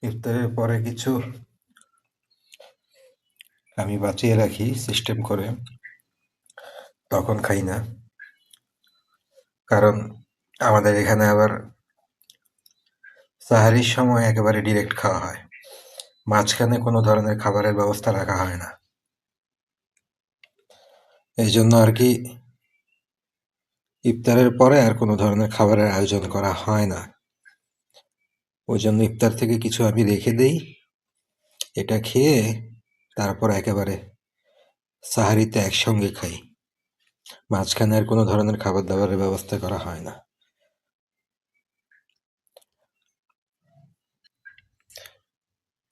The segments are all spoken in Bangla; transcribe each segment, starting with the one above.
ইফতারের পরে কিছু আমি বাঁচিয়ে রাখি সিস্টেম করে, তখন খাই না। কারণ আমাদের এখানে আবার সাহারির সময় একেবারে ডিরেক্ট খাওয়া হয়, মাঝখানে কোনো ধরনের খাবারের ব্যবস্থা রাখা হয় না। এই জন্য আর কি ইফতারের পরে আর কোনো ধরনের খাবারের আয়োজন করা হয় না। ওই জন্য ইফতার থেকে কিছু আমি রেখে দেই, এটা খেয়ে তারপর একেবারে সাহারিতে একসঙ্গে খাই। মাঝখানে আর কোনো ধরনের খাবার দাবারের ব্যবস্থা করা হয় না।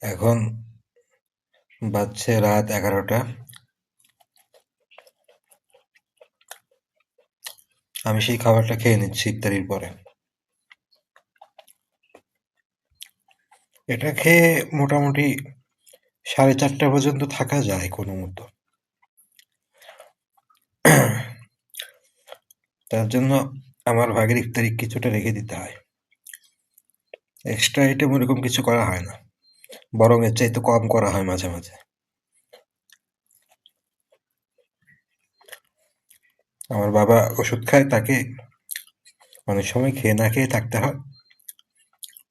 এখন বাজছে রাত 11টা। আমি সেই খাবারটা খেয়ে নিচ্ছি ইফতারির পরে। এটা খেয়ে মোটামুটি 4:30 পর্যন্ত থাকা যায় কোনো মতো। তার জন্য আমার ভাগের ইফতারি কিছুটা রেখে দিতে হয়। এক্সট্রা আইটেম ওরকম কিছু করা হয় না, বরং এর চাইতে কম করা হয় মাঝে মাঝে। আমার বাবা ওষুধ খায়, তাকে অনেক সময় খেয়ে না খেয়ে থাকতে হয়।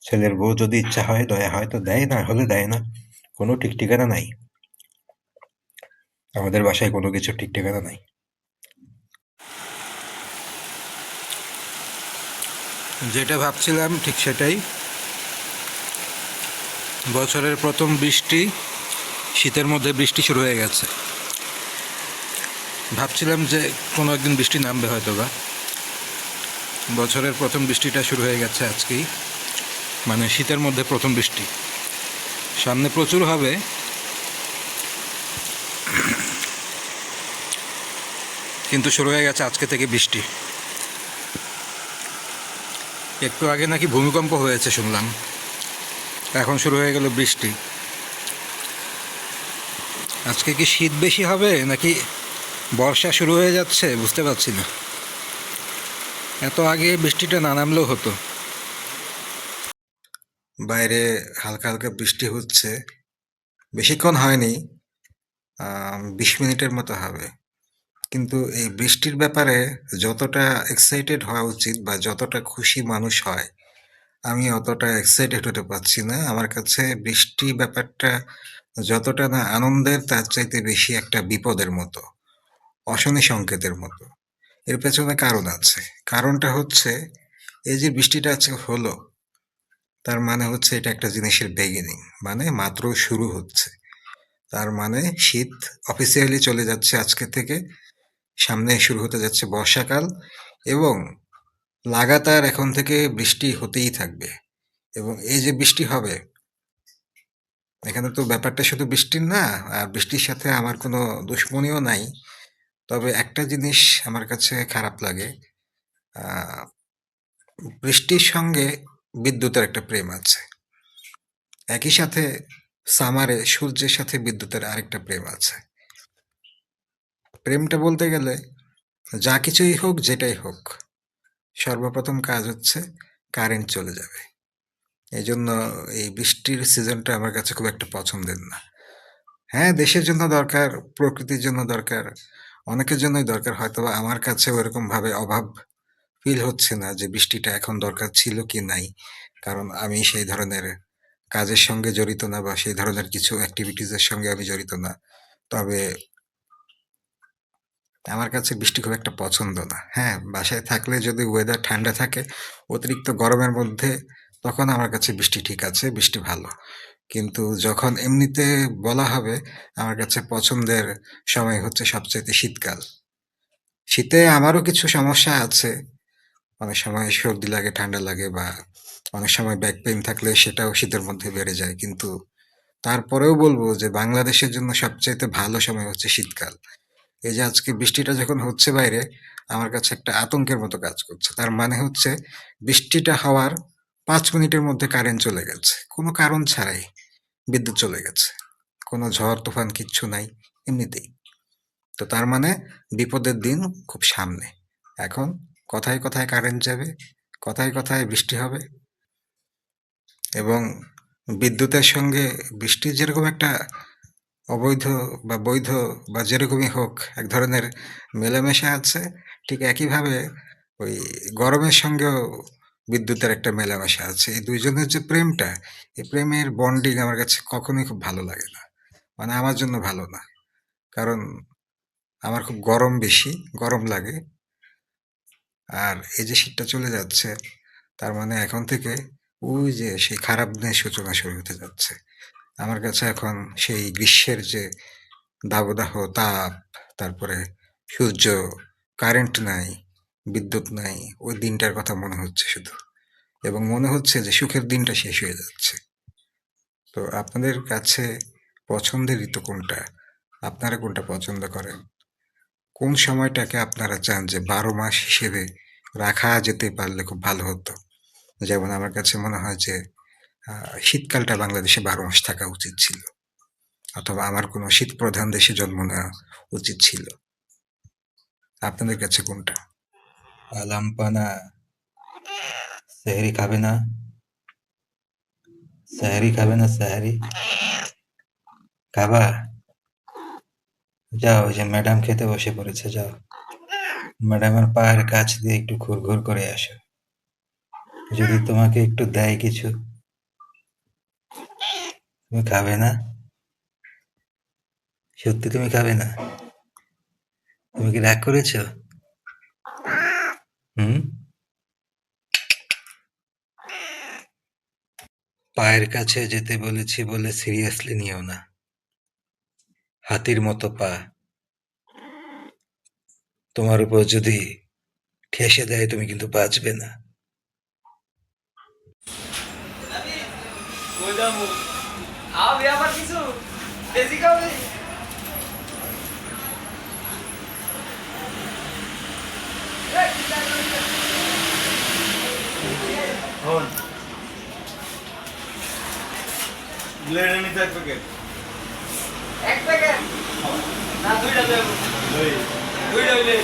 ছেলের বউ যদি ইচ্ছা হয় দয়া হয় তো দেয়, না হলে দেয় না। কোনো ঠিক ঠিকানা নাই, আমাদের বাসায় কোনো কিছু ঠিক ঠিকানা নাই। যেটা ভাবছিলাম ঠিক সেটাই। বছরের প্রথম বৃষ্টি, শীতের মধ্যে বৃষ্টি শুরু হয়ে গেছে। ভাবছিলাম যে কোনো একদিন বৃষ্টি নামবে হয়তো বা, বছরের প্রথম বৃষ্টিটা শুরু হয়ে গেছে আজকেই, মানে শীতের মধ্যে প্রথম বৃষ্টি। সামনে প্রচুর হবে, কিন্তু শুরু হয়ে গেছে আজকে থেকে বৃষ্টি। একটু আগে নাকি ভূমিকম্প হয়েছে শুনলাম, এখন শুরু হয়ে গেল বৃষ্টি। আজকে কি শীত বেশি হবে নাকি বর্ষা শুরু হয়ে যাচ্ছে বুঝতে পারছি না। এত আগে বৃষ্টিটা না নামলেও হতো। বাইরে হালকা হালকা বৃষ্টি হচ্ছে, বেশিক্ষণ হয়নি, 20 মিনিটের মতো হবে। কিন্তু এই বৃষ্টির ব্যাপারে যতটা এক্সাইটেড হওয়া উচিত বা যতটা খুশি মানুষ হয়, আমি অতটা এক্সাইটেড হতে পারছি না। আমার কাছে বৃষ্টি ব্যাপারটা যতটা না আনন্দের, তার চাইতে বেশি একটা বিপদের মতো, অশনি সংকেতের মতো। এর পেছনে কারণ আছে। কারণটা হচ্ছে, এই যে বৃষ্টিটা আজকে হলো, তার মানে হচ্ছে এটা একটা জিনিসের বিগিনিং, মানে মাত্র শুরু হচ্ছে। তার মানে শীত অফিসিয়ালি চলে যাচ্ছে আজকে থেকে, সামনে শুরু হতে যাচ্ছে বর্ষাকাল, এবং লাগাতার এখন থেকে বৃষ্টি হতেই থাকবে। এবং এই যে বৃষ্টি হবে, এখানে তো ব্যাপারটা শুধু বৃষ্টির না, আর বৃষ্টির সাথে আমার কোনো দুশ্মনীও নাই। তবে একটা জিনিস আমার কাছে খারাপ লাগে, আহ, বৃষ্টির সঙ্গে বিদ্যুতের একটা প্রেম আছে। একই সাথে সামারে সূর্যের সাথে বিদ্যুতের আরেকটা প্রেম আছে। প্রেমটা বলতে গেলে যা কিছুই হোক, যেটাই হোক, সর্বপ্রথম কাজ হচ্ছে কারেন্ট চলে যাবে। এই জন্য এই বৃষ্টির সিজনটা আমার কাছে খুব একটা পছন্দের না। হ্যাঁ, দেশের জন্য দরকার, প্রকৃতির জন্য দরকার, অনেকের জন্যই দরকার। হয়তোবা আমার কাছে ওরকম ভাবে অভাব ফিল হচ্ছে না যে বৃষ্টিটা এখন দরকার ছিল কি নাই, কারণ আমি সেই ধরনের কাজের সঙ্গে জড়িত না, বা সেই ধরনের কিছু অ্যাক্টিভিটিসের সঙ্গে আমি জড়িত না। তবে আমার কাছে বৃষ্টি খুব একটা পছন্দ না। হ্যাঁ, বাসায় থাকলে যদি ওয়েদার ঠান্ডা থাকে, অতিরিক্ত গরমের মধ্যে, তখন আমার কাছে বৃষ্টি ঠিক আছে, বৃষ্টি ভালো। কিন্তু যখন এমনিতে বলা হবে, আমার কাছে পছন্দের সময় হচ্ছে সবচাইতে শীতকাল। শীতে আমারও কিছু সমস্যা আছে, অনেক সময় সর্দি লাগে, ঠান্ডা লাগে, বা অনেক সময় ব্যাক পেইন থাকলে সেটাও শীতের মধ্যে বেড়ে যায়। কিন্তু তারপরেও বলবো যে বাংলাদেশের জন্য সবচাইতে ভালো সময় হচ্ছে শীতকাল। এই যে আজকে বৃষ্টিটা যখন হচ্ছে বাইরে, আমার কাছে একটা আতঙ্কের মতো কাজ করছে। তার মানে হচ্ছে বৃষ্টিটা হওয়ার 5 মিনিটের মধ্যে কারেন্ট চলে গেছে, কোনো কারণ ছাড়াই বিদ্যুৎ চলে গেছে, কোনো ঝড় তুফান কিচ্ছু নাই, এমনিতেই। তো তার মানে বিপদের দিন খুব সামনে। এখন কথায় কথায় কারেন্ট যাবে, কথায় কথায় বৃষ্টি হবে, এবং বিদ্যুতের সঙ্গে বৃষ্টির যেরকম একটা অবৈধ বা বৈধ বা যেরকমই হোক এক ধরনের মেলামেশা আছে, ঠিক একইভাবে ওই গরমের সঙ্গেও বিদ্যুতের একটা মেলামেশা আছে। এই ২ জনের যে প্রেমটা, এই প্রেমের বন্ডিং আমার কাছে কখনোই খুব ভালো লাগে না। মানে আমার জন্য ভালো না। কারণ আমার খুব গরম বেশি, গরম লাগে। আর এই যে শীতটা চলে যাচ্ছে, তার মানে এখন থেকে ওই যে সেই খারাপ দিনের সূচনা শুরু হতে যাচ্ছে। আমার কাছে এখন সেই গ্রীষ্মের যে দাবদাহ, তাপ, তারপরে সূর্য, কারেন্ট নাই, বিদ্যুৎ নাই, ওই দিনটার কথা মনে হচ্ছে শুধু। এবং মনে হচ্ছে যে সুখের দিনটা শেষ হয়ে যাচ্ছে। তো আপনাদের কাছে পছন্দের ঋতু কোনটা? আপনারা কোনটা পছন্দ করেন? কোন সময়টাকে আপনারা চান যে ১২ মাস হিসেবে রাখা যেতে পারলে খুব ভালো হতো? যেমন আমার কাছে মনে হয় যে শীতকালটা বাংলাদেশে ১২ মাস থাকা উচিত ছিল। অথবা আমার কোনো শীতপ্রধান দেশে জন্ম নেওয়া উচিত ছিল। আপনাদের কাছে কোনটা? আলাম্পানা, সেহরি খাবে না? সেহরি খাবে না সেহরি? খাবা? যাও, ওই যে ম্যাডাম খেতে বসে পড়েছে, যাও। ম্যাডামের পায়ের কাছ দিয়ে একটু ঘুরঘুর করে আসো। যদি তোমাকে একটু দেয় কিছু, তুমি খাবে না? সত্যি তুমি খাবে না? তুমি কি রাগ করেছো? হুম? পায়ের কাছে যেতে বলেছি বলে সিরিয়াসলি নিও না। হাতির মতো পা। তোমার উপর যদি ঠেসে দেয় তুমি কিন্তু বাঁচবে না। কই যাবো? আবে আবার কিছু বেশি খাবে? হন ব্লেড নিতে এক প্যাকেট। এক প্যাকেট না দুইটা দেবো। দুইটা হইলে